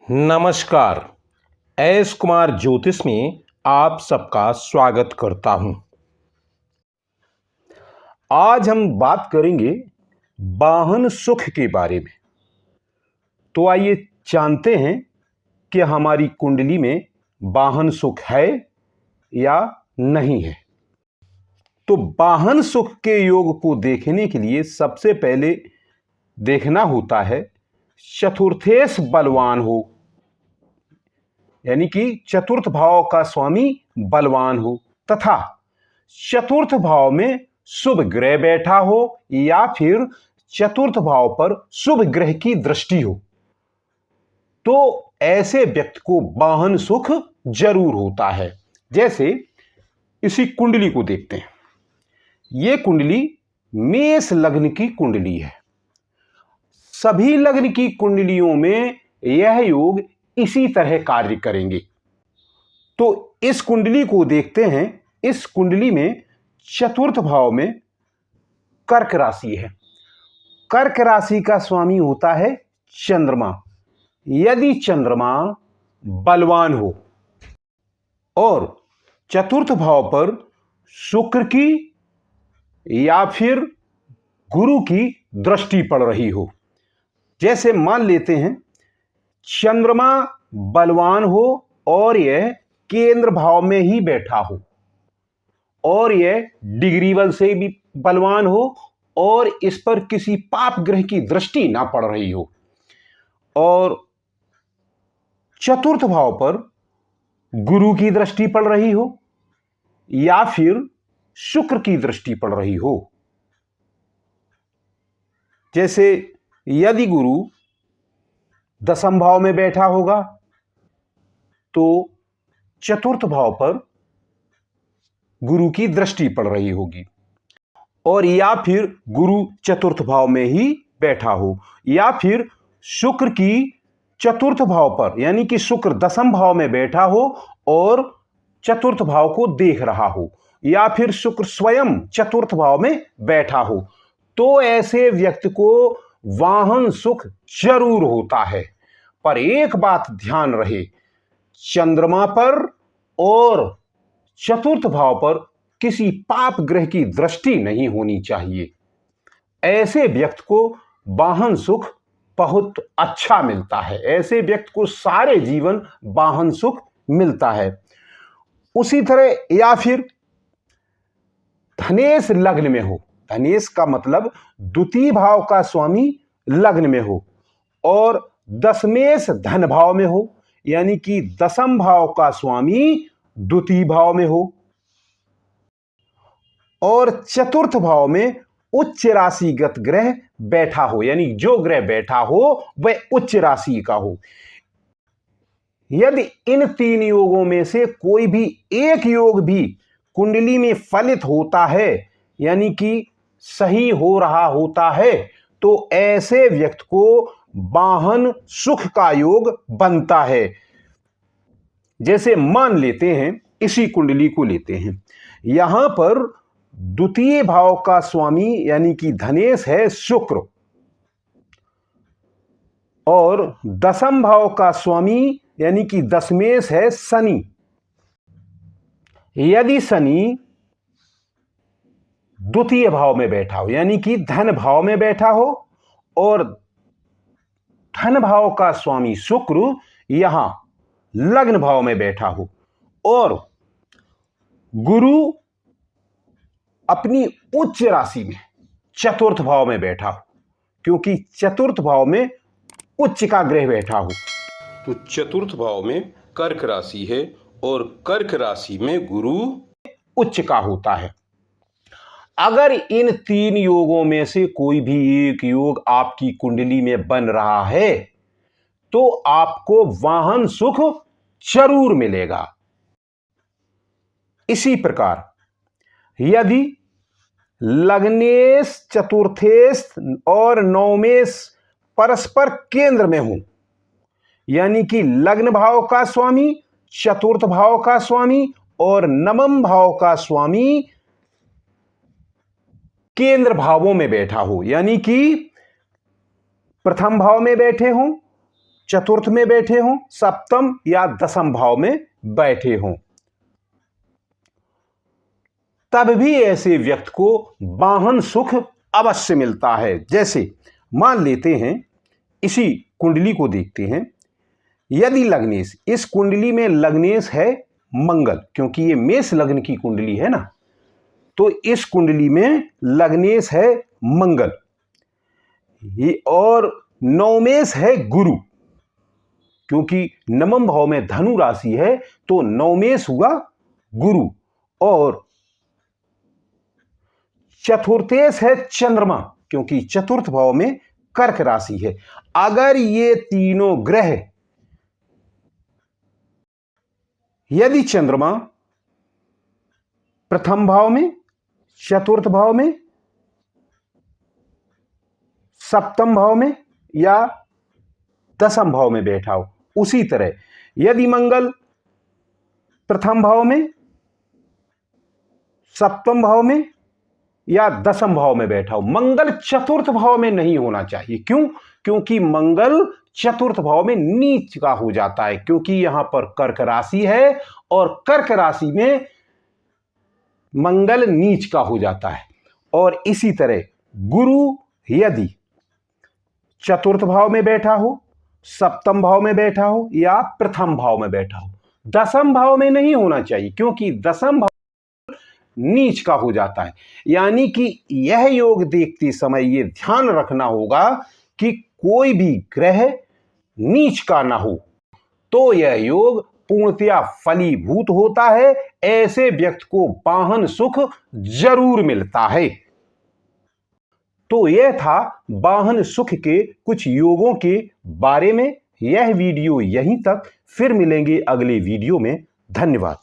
नमस्कार। एस कुमार ज्योतिष में आप सबका स्वागत करता हूं। आज हम बात करेंगे वाहन सुख के बारे में। तो आइए जानते हैं कि हमारी कुंडली में वाहन सुख है या नहीं है। तो वाहन सुख के योग को देखने के लिए सबसे पहले देखना होता है चतुर्थेश बलवान हो, यानी कि चतुर्थ भाव का स्वामी बलवान हो तथा चतुर्थ भाव में शुभ ग्रह बैठा हो या फिर चतुर्थ भाव पर शुभ ग्रह की दृष्टि हो, तो ऐसे व्यक्ति को वाहन सुख जरूर होता है। जैसे इसी कुंडली को देखते हैं। यह कुंडली मेष लग्न की कुंडली है। सभी लग्न की कुंडलियों में यह योग इसी तरह कार्य करेंगे। तो इस कुंडली को देखते हैं। इस कुंडली में चतुर्थ भाव में कर्क राशि है। कर्क राशि का स्वामी होता है चंद्रमा। यदि चंद्रमा बलवान हो और चतुर्थ भाव पर शुक्र की या फिर गुरु की दृष्टि पड़ रही हो, जैसे मान लेते हैं चंद्रमा बलवान हो और यह केंद्र भाव में ही बैठा हो और यह डिग्री बल से भी बलवान हो और इस पर किसी पाप ग्रह की दृष्टि ना पड़ रही हो और चतुर्थ भाव पर गुरु की दृष्टि पड़ रही हो या फिर शुक्र की दृष्टि पड़ रही हो। जैसे यदि गुरु दसम भाव में बैठा होगा तो चतुर्थ भाव पर गुरु की दृष्टि पड़ रही होगी, और या फिर गुरु चतुर्थ भाव में ही बैठा हो या फिर शुक्र की चतुर्थ भाव पर, यानी कि शुक्र दसम भाव में बैठा हो और चतुर्थ भाव को देख रहा हो या फिर शुक्र स्वयं चतुर्थ भाव में बैठा हो, तो ऐसे व्यक्ति को वाहन सुख जरूर होता है। पर एक बात ध्यान रहे, चंद्रमा पर और चतुर्थ भाव पर किसी पाप ग्रह की दृष्टि नहीं होनी चाहिए। ऐसे व्यक्ति को वाहन सुख बहुत अच्छा मिलता है। ऐसे व्यक्ति को सारे जीवन वाहन सुख मिलता है। उसी तरह या फिर धनेश लग्न में हो। धनेश का मतलब द्वितीय भाव का स्वामी लग्न में हो और दशमेश धन भाव में हो, यानी कि दसम भाव का स्वामी द्वितीय भाव में हो और चतुर्थ भाव में उच्च राशिगत ग्रह बैठा हो, यानी जो ग्रह बैठा हो वह उच्च राशि का हो। यदि इन तीन योगों में से कोई भी एक योग भी कुंडली में फलित होता है, यानी कि सही हो रहा होता है, तो ऐसे व्यक्ति को वाहन सुख का योग बनता है। जैसे मान लेते हैं, इसी कुंडली को लेते हैं। यहां पर द्वितीय भाव का स्वामी यानी कि धनेश है शुक्र और दसम भाव का स्वामी यानी कि दशमेश है शनि। यदि शनि द्वितीय भाव में बैठा हो, यानी कि धन भाव में बैठा हो और धन भाव का स्वामी शुक्र यहां लग्न भाव में बैठा हो और गुरु अपनी उच्च राशि में चतुर्थ भाव में बैठा हो, क्योंकि चतुर्थ भाव में उच्च का ग्रह बैठा हो, तो चतुर्थ भाव में कर्क राशि है और कर्क राशि में गुरु उच्च का होता है। अगर इन तीन योगों में से कोई भी एक योग आपकी कुंडली में बन रहा है तो आपको वाहन सुख जरूर मिलेगा। इसी प्रकार यदि लग्नेश चतुर्थेश और नवमेश परस्पर केंद्र में हो, यानी कि लग्न भाव का स्वामी चतुर्थ भाव का स्वामी और नवम भाव का स्वामी केंद्र भावों में बैठा हो, यानी कि प्रथम भाव में बैठे हों चतुर्थ में बैठे हों, सप्तम या दसम भाव में बैठे हों, तब भी ऐसे व्यक्ति को वाहन सुख अवश्य मिलता है। जैसे मान लेते हैं, इसी कुंडली को देखते हैं, यदि लग्नेश, इस कुंडली में लग्नेश है मंगल, क्योंकि ये मेष लग्न की कुंडली है ना, तो इस कुंडली में लग्नेश है मंगल, ये और नवमेश है गुरु, क्योंकि नवम भाव में धनु राशि है तो नवमेश हुआ गुरु, और चतुर्थेश है चंद्रमा, क्योंकि चतुर्थ भाव में कर्क राशि है। अगर ये तीनों ग्रह, यदि चंद्रमा प्रथम भाव में, चतुर्थ भाव में, सप्तम भाव में या दसम भाव में बैठा हो, उसी तरह यदि मंगल प्रथम भाव में, सप्तम भाव में या दसम भाव में बैठा हो, मंगल चतुर्थ भाव में नहीं होना चाहिए। क्यों? क्योंकि मंगल चतुर्थ भाव में नीच का हो जाता है, क्योंकि यहां पर कर्क राशि है और कर्क राशि में मंगल नीच का हो जाता है। और इसी तरह गुरु यदि चतुर्थ भाव में बैठा हो, सप्तम भाव में बैठा हो या प्रथम भाव में बैठा हो, दसम भाव में नहीं होना चाहिए, क्योंकि दसम भाव नीच का हो जाता है। यानी कि यह योग देखते समय यह ध्यान रखना होगा कि कोई भी ग्रह नीच का ना हो, तो यह योग पूर्णतया फलीभूत होता है। ऐसे व्यक्ति को वाहन सुख जरूर मिलता है। तो यह था वाहन सुख के कुछ योगों के बारे में। यह वीडियो यहीं तक, फिर मिलेंगे अगले वीडियो में। धन्यवाद।